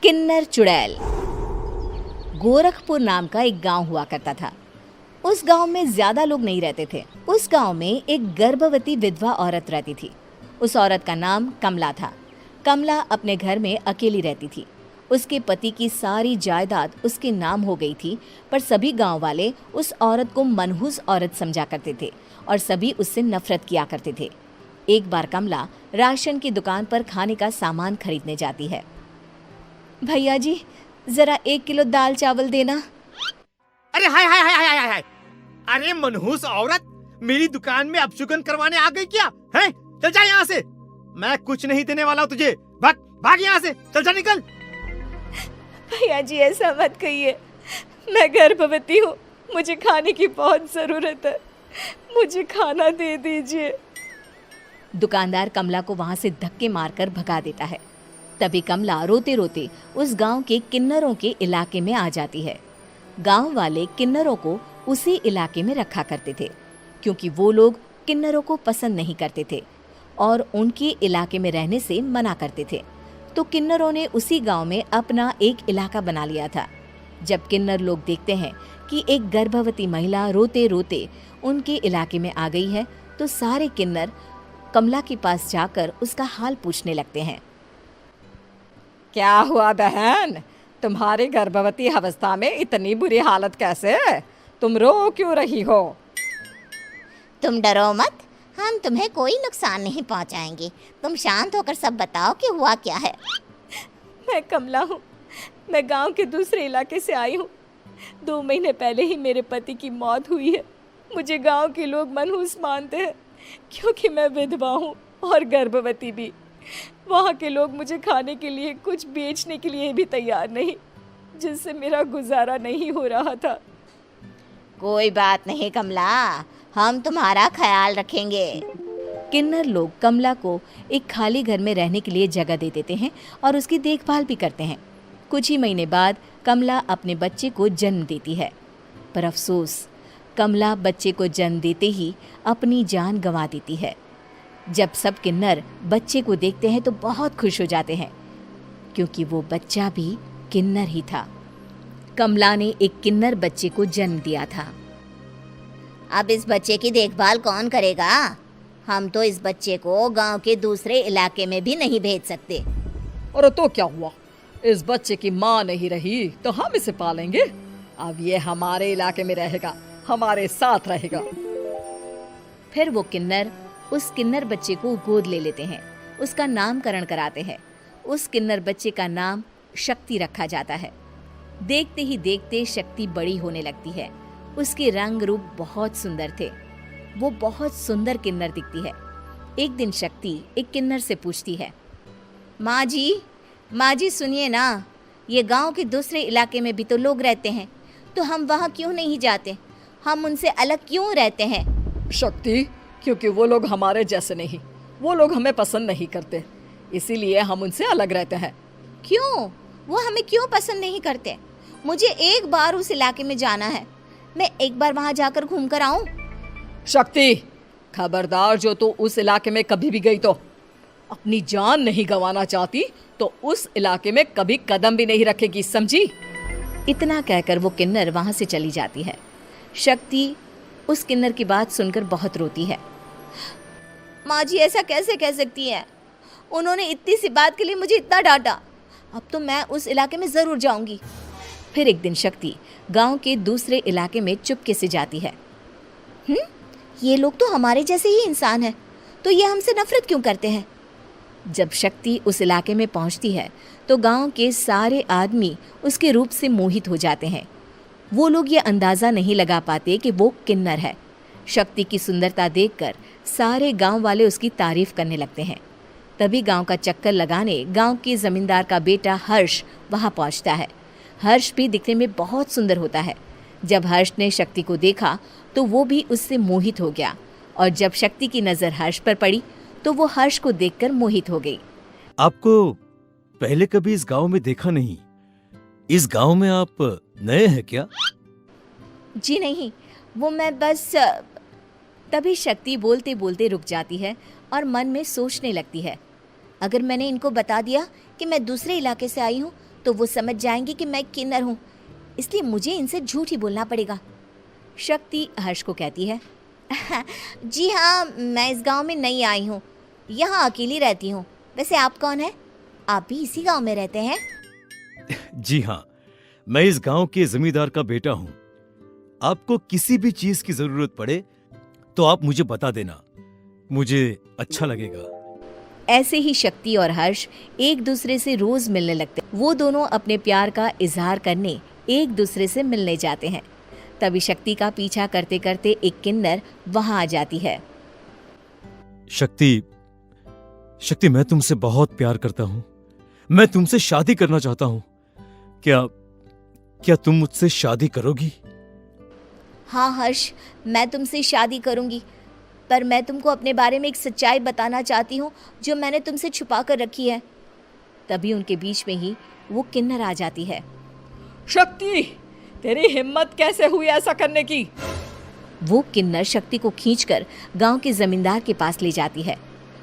किन्नर चुड़ैल। गोरखपुर नाम का एक गांव हुआ करता था। उस गांव में ज्यादा लोग नहीं रहते थे। उस गांव में एक गर्भवती विधवा औरत रहती थी। उस औरत का नाम कमला था। कमला अपने घर में अकेली रहती थी। उसके पति की सारी जायदाद उसके नाम हो गई थी, पर सभी गांव वाले उस औरत को मनहूस औरत समझा करते थे और सभी उससे नफरत किया करते थे। एक बार कमला राशन की दुकान पर खाने का सामान खरीदने जाती है। भैया जी, जरा 1 किलो दाल चावल देना। अरे हाय हाय हाय हाय हाय हाय! अरे मनहूस औरत, मेरी दुकान में अपशुगन करवाने आ गई क्या? हैं? चल जा यहाँ से। मैं कुछ नहीं देने वाला हूँ तुझे। भाग भाग यहाँ से, चल जा, निकल। भैया जी, ऐसा मत कहिए। मैं गर्भवती हूँ, मुझे खाने की बहुत जरूरत है। मुझे खाना दे दीजिए। दुकानदार कमला को वहां से धक्के मारकर भगा देता है। तभी कमला रोते रोते उस गांव के किन्नरों के इलाके में आ जाती है। गांव वाले किन्नरों को उसी इलाके में रखा करते थे, क्योंकि वो लोग किन्नरों को पसंद नहीं करते थे और उनके इलाके में रहने से मना करते थे। तो किन्नरों ने उसी गांव में अपना एक इलाका बना लिया था। जब किन्नर लोग देखते हैं कि एक गर्भवती महिला रोते रोते उनके इलाके में आ गई है, तो सारे किन्नर कमला के पास जाकर उसका हाल पूछने लगते हैं। क्या हुआ बहन, तुम्हारी गर्भवती अवस्था में इतनी बुरी हालत कैसे है? तुम रो क्यों रही हो? तुम डरो मत, हम तुम्हें कोई नुकसान नहीं पहुंचाएंगे। तुम शांत होकर सब बताओ कि हुआ क्या है। मैं कमला हूँ। मैं गांव के दूसरे इलाके से आई हूँ। 2 महीने पहले ही मेरे पति की मौत हुई है। मुझे गांव के लोग मनहूस मानते हैं, क्योंकि मैं विधवा हूँ और गर्भवती भी। वहाँ के लोग मुझे खाने के लिए कुछ बेचने के लिए भी तैयार नहीं, जिससे मेरा गुजारा नहीं हो रहा था। कोई बात नहीं कमला, हम तुम्हारा ख्याल रखेंगे। किन्नर लोग कमला को एक खाली घर में रहने के लिए जगह दे देते हैं और उसकी देखभाल भी करते हैं। कुछ ही महीने बाद कमला अपने बच्चे को जन्म देती है, पर अफसोस, कमला बच्चे को जन्म देते ही अपनी जान गंवा देती है। जब सब किन्नर बच्चे को देखते हैं तो बहुत खुश हो जाते हैं, क्योंकि वो बच्चा भी किन्नर ही था। कमला ने एक किन्नर बच्चे को जन्म दिया था। अब इस बच्चे की देखभाल कौन करेगा? हम तो इस बच्चे को गांव के दूसरे इलाके में भी नहीं भेज सकते। और तो क्या हुआ, इस बच्चे की माँ नहीं रही तो हम इसे पालेंगे। अब ये हमारे इलाके में रहेगा, हमारे साथ रहेगा। फिर वो किन्नर उस किन्नर बच्चे को गोद ले लेते हैं, उसका नामकरण कराते हैं। उस किन्नर बच्चे का नाम शक्ति रखा जाता है। देखते ही देखते शक्ति बड़ी होने लगती है। उसके रंग रूप बहुत सुंदर थे। वो बहुत सुंदर किन्नर दिखती है। एक दिन शक्ति एक किन्नर से पूछती है, माँ जी सुनिए ना, ये गांव के दूसरे इलाके में भी तो लोग रहते हैं, तो हम वहाँ क्यों नहीं जाते? हम उनसे अलग क्यों रहते हैं? शक्ति, क्योंकि वो लोग हमारे जैसे नहीं, वो लोग हमें पसंद नहीं करते, इसीलिए हम उनसे अलग रहते हैं। क्यों? वो हमें क्यों पसंद नहीं करते? मुझे एक बार उस इलाके में जाना है। मैं एक बार वहाँ जाकर घूम कर आऊँ। शक्ति, खबरदार, जो तू उस इलाके में कभी भी गई तो अपनी जान नहीं गंवाना चाहती तो उस इलाके में कभी कदम भी नहीं रखेगी, समझी? इतना कहकर वो किन्नर वहाँ से चली जाती है। शक्ति उस किन्नर की बात सुनकर बहुत रोती है। माँ जी, ऐसा कैसे कह सकती हैं? उन्होंने इतनी सी बात के लिए मुझे इतना डांटा। अब तो मैं उस इलाके में ज़रूर जाऊंगी। फिर एक दिन शक्ति गांव के दूसरे इलाके में चुपके से जाती है। ये लोग तो हमारे जैसे ही इंसान हैं, तो ये हमसे नफरत क्यों करते हैं? जब शक्ति उस इलाके में पहुंचती है तो गांव के सारे आदमी उसके रूप से मोहित हो जाते हैं। वो लोग ये अंदाज़ा नहीं लगा पाते कि वो किन्नर है। शक्ति की सुंदरता देखकर सारे गांव वाले उसकी तारीफ करने लगते हैं। तभी गांव का चक्कर लगाने गांव के जमींदार का बेटा हर्ष वहां पहुंचता है। हर्ष भी दिखने में बहुत सुंदर होता है। जब हर्ष ने शक्ति को देखा तो वो भी उससे मोहित हो गया, और जब शक्ति की नज़र हर्ष पर पड़ी तो वो हर्ष को देखकर मोहित हो गई। आपको पहले कभी इस गांव में देखा नहीं। इस गांव में आप नए हैं क्या? जी नहीं, वो मैं बस। तभी शक्ति बोलते बोलते रुक जाती है और मन में सोचने लगती है, अगर मैंने इनको बता दिया कि मैं दूसरे इलाके से आई हूँ तो वो समझ जाएंगे कि मैं किन्नर हूँ, इसलिए मुझे इनसे झूठ ही बोलना पड़ेगा। शक्ति हर्ष को कहती है, जी हाँ, मैं इस गांव में नई आई हूँ, यहाँ अकेली रहती हूँ। वैसे आप कौन है? आप भी इसी गांव में रहते हैं? जी हाँ, मैं इस गांव के जमींदार का बेटा हूँ। आपको किसी भी चीज की जरूरत पड़े तो आप मुझे बता देना, मुझे अच्छा लगेगा। ऐसे ही शक्ति और हर्ष एक दूसरे से रोज मिलने लगते। वो दोनों अपने प्यार का इजहार करने एक दूसरे से मिलने जाते हैं। तभी शक्ति का पीछा करते करते एक किन्नर वहां आ जाती है। शक्ति, शक्ति, मैं तुमसे बहुत प्यार करता हूँ। मैं तुमसे शादी करना चाहता हूँ। क्या तुम मुझसे शादी करोगी? हाँ हर्ष, मैं तुमसे शादी करूँगी, पर मैं तुमको अपने बारे में एक सच्चाई बताना चाहती हूँ जो मैंने तुमसे छुपा कर रखी है। तभी उनके बीच में ही वो किन्नर आ जाती है। शक्ति, तेरी हिम्मत कैसे हुई ऐसा करने की? वो किन्नर शक्ति को खींचकर गांव के जमींदार के पास ले जाती है।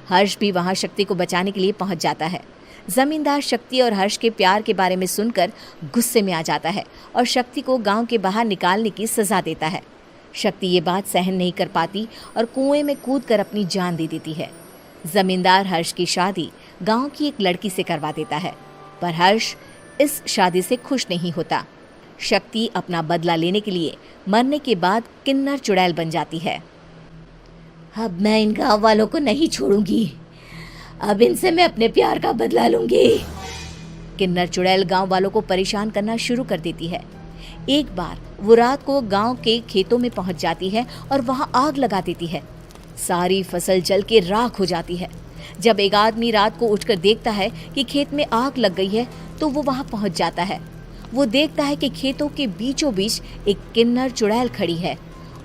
हर्ष भी वहां शक्ति को बचाने के लिए पहुंच जाता है। जमींदार शक्ति और हर्ष के प्यार के बारे में सुनकर गुस्से में आ जाता है और शक्ति को गांव के बाहर निकालने की सजा देता है। शक्ति ये बात सहन नहीं कर पाती और कुएं में कूदकर अपनी जान दे देती है। जमींदार हर्ष की शादी गांव की एक लड़की से करवा देता है, पर हर्ष इस शादी से खुश नहीं होता। शक्ति अपना बदला लेने के लिए मरने के बाद किन्नर चुड़ैल बन जाती है। अब मैं इन गाँव वालों को नहीं छोड़ूंगी, अब इनसे मैं अपने प्यार का बदला लूंगी। किन्नर चुड़ैल गांव वालों को परेशान करना शुरू कर देती है। एक बार वो रात को गांव के खेतों में पहुंच जाती है और वहां आग लगा देती है। सारी फसल जल के राख हो जाती है। जब एक आदमी रात को उठकर देखता है कि खेत में आग लग गई है तो वो वहां पहुंच जाता है। वो देखता है कि खेतों के बीचों बीच एक किन्नर चुड़ैल खड़ी है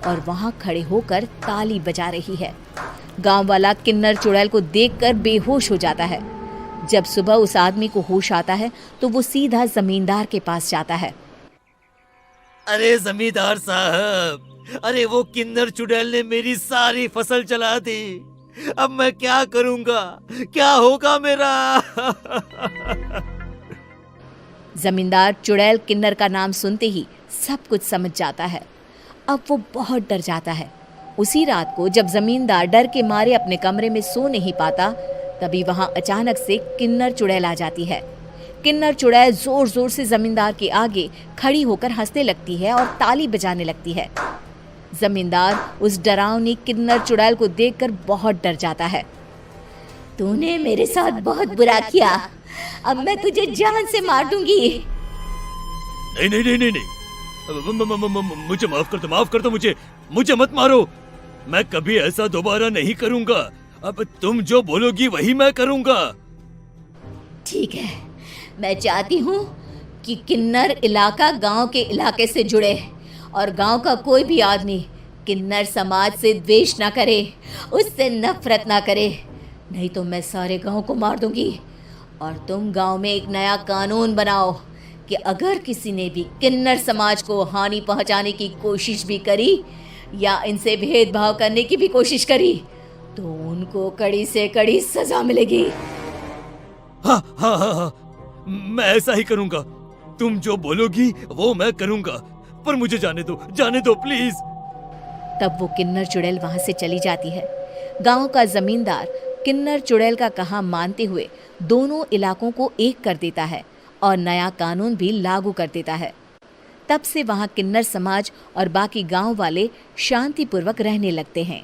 और वहां खड़े होकर ताली बजा रही है। गांव वाला किन्नर चुड़ैल को देखकर बेहोश हो जाता है। जब सुबह उस आदमी को होश आता है तो वो सीधा जमींदार के पास जाता है। अरे जमींदार साहब, अरे वो किन्नर चुड़ैल ने मेरी सारी फसल जला दी। अब मैं क्या करूंगा? क्या होगा मेरा? जमींदार चुड़ैल किन्नर का नाम सुनते ही सब कुछ समझ जाता है। अब वो बहुत डर जाता है। उसी रात को जब जमींदार डर के मारे अपने कमरे में सो नहीं पाता, तभी वहां अचानक से किन्नर चुड़ैल आ जाती है। किन्नर चुड़ैल जोर जोर से जमींदार के आगे खड़ी होकर हंसने लगती है और ताली बजाने लगती है। जमींदार उस डरावनी किन्नर चुड़ैल को देखकर बहुत डर जाता है। तूने मेरे साथ बहुत बुरा किया, अब मैं तुझे जान से मार दूंगी। नहीं नहीं नहीं नहीं नहीं, मुझे माफ कर दो, मुझे मत मारो। मैं कभी ऐसा दोबारा नहीं करूंगा। अब तुम जो बोलोगी वही मैं करूंगा। ठीक है, मैं चाहती हूँ कि किन्नर इलाका गांव के इलाके से जुड़े और गांव का कोई भी आदमी किन्नर समाज से द्वेष ना करे, उससे नफरत ना करे, नहीं तो मैं सारे गांव को मार दूंगी। और तुम गांव में एक नया कानून बनाओ कि अगर किसी ने भी किन्नर समाज को हानि पहुंचाने की कोशिश भी करी या इनसे भेदभाव करने की भी कोशिश करी तो उनको कड़ी से कड़ी सजा मिलेगी। हाँ हाँ हाँ हाँ, मैं ऐसा ही करूंगा। तुम जो बोलोगी वो मैं करूंगा, पर मुझे जाने दो प्लीज। तब वो किन्नर चुड़ैल वहां से चली जाती है। गांव का जमींदार किन्नर चुड़ैल का कहा मानते हुए दोनों इलाकों को एक कर देता है और नया कानून भी लागू कर देता है। तब से वहां किन्नर समाज और बाकी गांव वाले शांतिपूर्वक रहने लगते हैं।